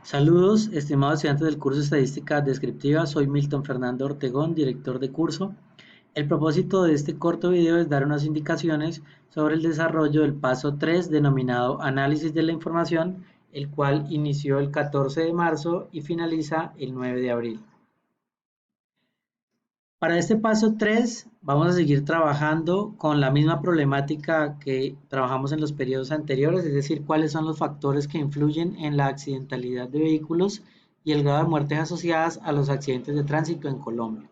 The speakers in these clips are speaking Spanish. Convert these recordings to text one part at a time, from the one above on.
Saludos, estimados estudiantes del curso Estadística Descriptiva. Soy Milton Fernando Ortegón, director de curso. El propósito de este corto video es dar unas indicaciones sobre el desarrollo del paso 3 denominado Análisis de la Información, el cual inició el 14 de marzo y finaliza el 9 de abril. Para este paso 3 vamos a seguir trabajando con la misma problemática que trabajamos en los periodos anteriores, es decir, cuáles son los factores que influyen en la accidentalidad de vehículos y el grado de muertes asociadas a los accidentes de tránsito en Colombia.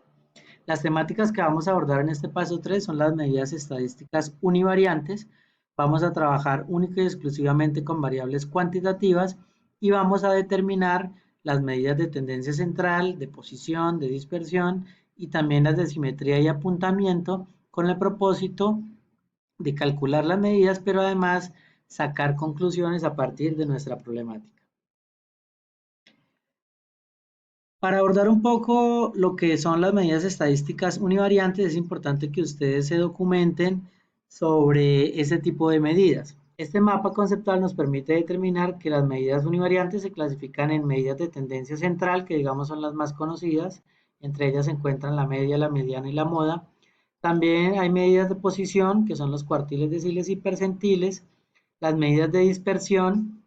Las temáticas que vamos a abordar en este paso 3 son las medidas estadísticas univariantes. Vamos a trabajar única y exclusivamente con variables cuantitativas y vamos a determinar las medidas de tendencia central, de posición, de dispersión y también las de simetría y apuntamiento con el propósito de calcular las medidas, pero además sacar conclusiones a partir de nuestra problemática. Para abordar un poco lo que son las medidas estadísticas univariantes, es importante que ustedes se documenten sobre ese tipo de medidas. Este mapa conceptual nos permite determinar que las medidas univariantes se clasifican en medidas de tendencia central, que digamos son las más conocidas. Entre ellas se encuentran la media, la mediana y la moda. También hay medidas de posición, que son los cuartiles, deciles y percentiles. Las medidas de dispersión,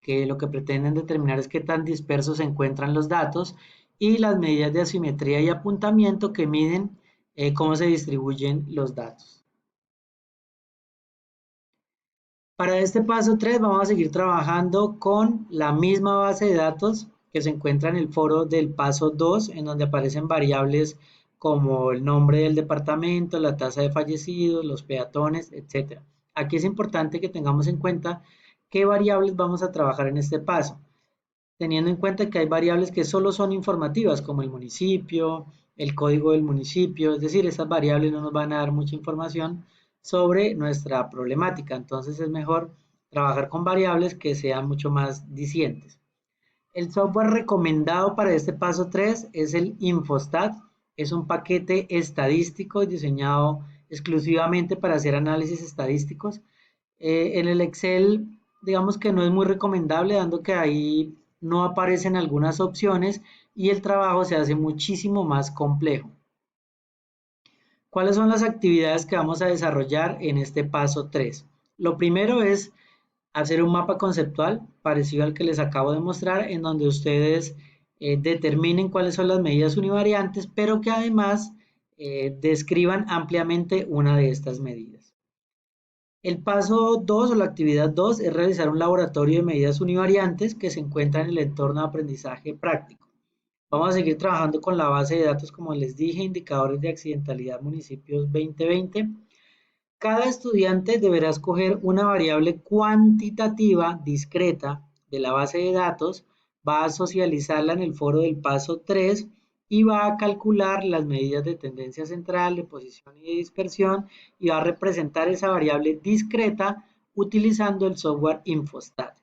que lo que pretenden determinar es qué tan dispersos se encuentran los datos, y las medidas de asimetría y apuntamiento que miden cómo se distribuyen los datos. Para este paso 3 vamos a seguir trabajando con la misma base de datos que se encuentra en el foro del paso 2, en donde aparecen variables como el nombre del departamento, la tasa de fallecidos, los peatones, etc. Aquí es importante que tengamos en cuenta qué variables vamos a trabajar en este paso, teniendo en cuenta que hay variables que solo son informativas, como el municipio, el código del municipio, es decir, esas variables no nos van a dar mucha información sobre nuestra problemática, entonces es mejor trabajar con variables que sean mucho más dicientes. El software recomendado para este paso 3 es el Infostat, es un paquete estadístico diseñado exclusivamente para hacer análisis estadísticos. En el Excel, digamos que no es muy recomendable, dando que ahí no aparecen algunas opciones y el trabajo se hace muchísimo más complejo. ¿Cuáles son las actividades que vamos a desarrollar en este paso 3? Lo primero es hacer un mapa conceptual parecido al que les acabo de mostrar, en donde ustedes determinen cuáles son las medidas univariantes, pero que además describan ampliamente una de estas medidas. El paso 2 o la actividad 2 es realizar un laboratorio de medidas univariantes que se encuentra en el entorno de aprendizaje práctico. Vamos a seguir trabajando con la base de datos, como les dije, indicadores de accidentalidad municipios 2020. Cada estudiante deberá escoger una variable cuantitativa discreta de la base de datos, va a socializarla en el foro del paso 3 y va a calcular las medidas de tendencia central, de posición y de dispersión y va a representar esa variable discreta utilizando el software Infostat.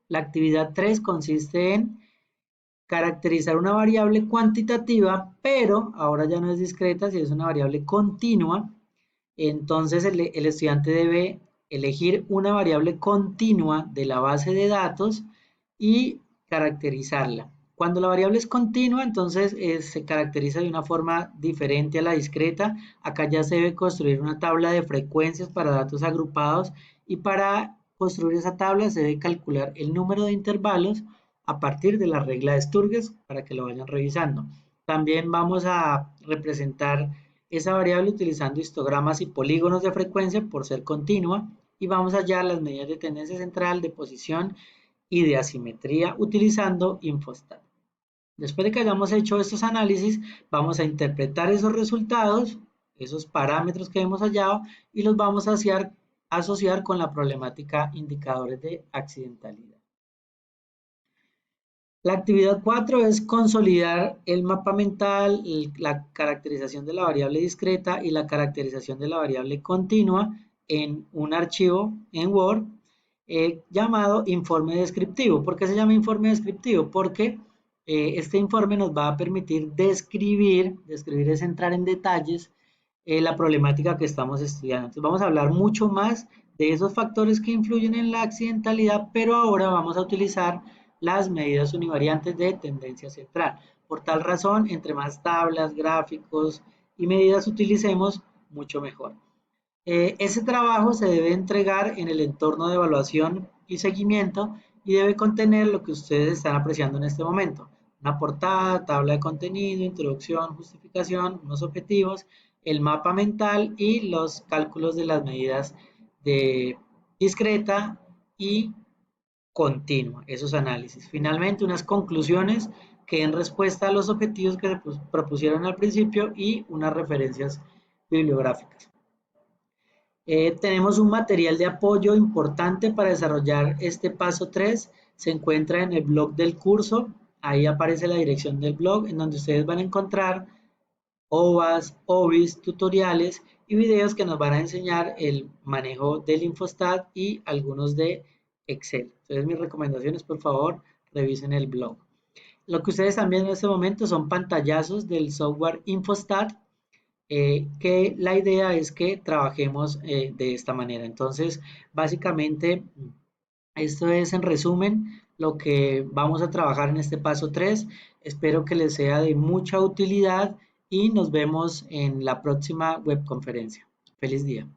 La actividad 3 consiste en caracterizar una variable cuantitativa, pero ahora ya no es discreta, si es una variable continua. Entonces el estudiante debe elegir una variable continua de la base de datos y caracterizarla. Cuando la variable es continua, entonces se caracteriza de una forma diferente a la discreta. Acá ya se debe construir una tabla de frecuencias para datos agrupados y para construir esa tabla se debe calcular el número de intervalos a partir de la regla de Sturges para que lo vayan revisando. También vamos a representar esa variable utilizando histogramas y polígonos de frecuencia por ser continua y vamos a hallar las medidas de tendencia central, de posición y de asimetría utilizando Infostat. Después de que hayamos hecho estos análisis, vamos a interpretar esos resultados, esos parámetros que hemos hallado y los vamos a asociar con la problemática indicadores de accidentalidad. La actividad 4 es consolidar el mapa mental, la caracterización de la variable discreta y la caracterización de la variable continua en un archivo en Word llamado informe descriptivo. ¿Por qué se llama informe descriptivo? Porque este informe nos va a permitir describir es entrar en detalles la problemática que estamos estudiando. Entonces vamos a hablar mucho más de esos factores que influyen en la accidentalidad, pero ahora vamos a utilizar las medidas univariantes de tendencia central. Por tal razón, entre más tablas, gráficos y medidas utilicemos, mucho mejor. Ese trabajo se debe entregar en el entorno de evaluación y seguimiento y debe contener lo que ustedes están apreciando en este momento. Una portada, tabla de contenido, introducción, justificación, unos objetivos, el mapa mental y los cálculos de las medidas de discreta y continua, esos análisis. Finalmente, unas conclusiones que den respuesta a los objetivos que se propusieron al principio y unas referencias bibliográficas. Tenemos un material de apoyo importante para desarrollar este paso 3. Se encuentra en el blog del curso. Ahí aparece la dirección del blog en donde ustedes van a encontrar OVAs, OBIs, tutoriales y videos que nos van a enseñar el manejo del Infostat y algunos de Excel. Entonces mis recomendaciones, por favor, revisen el blog. Lo que ustedes están viendo en este momento son pantallazos del software Infostat, que la idea es que trabajemos de esta manera. Entonces, básicamente, esto es en resumen lo que vamos a trabajar en este paso 3. Espero que les sea de mucha utilidad y nos vemos en la próxima webconferencia. Feliz día.